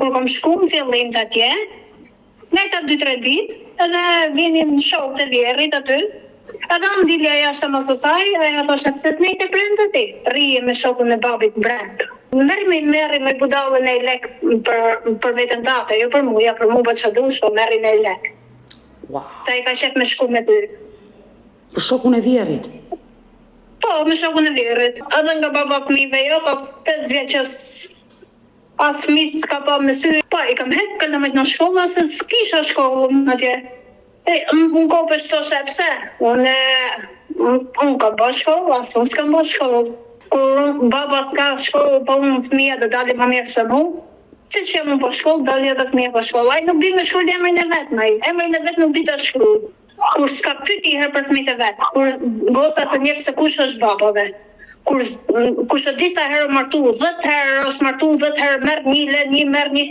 Kur kom shku në fillim të atje, me këta 2-3 ditë, edhe vinin shok të vjerit aty, edhe më dilja jashtë të masasaj, e nga thoshe pse s'nejt e brenda ti, rije me shokun e babit brenda. Merri me budallën e lek për vetën tate, jo për mu, ja për mu për që dush, po merri në lek. Wow. Sa i ka qef me shku me ty. Për shokun e vjerit? Po, me shokun e vjerit. Edhe nga baba fëmijëve jo, ka 5 vjeqës as fëmijë s'ka pa me sy. Po, i kam hek këllëmet në shkolla, se s'kisha shkollën atje. Unë kopës thoshe pse? Unë kam ba shkolla, se unë s'kam ba shkollë. Kur baba s'ka shkollë, po unë fëmija do dali ma mirë se mu. Si që jam unë po shkollë, dali edhe fëmija po shkollë. Ai nuk di me shkollë emrin e vetë, emrin e vetë nuk di të shkollë. Kur s'ka pyti herë për fëmijët e vetë, kur goca se njefë se kush është baba vetë. Kur kush e di sa herë martu, 10 herë është martu, 10 herë merr një, merr një.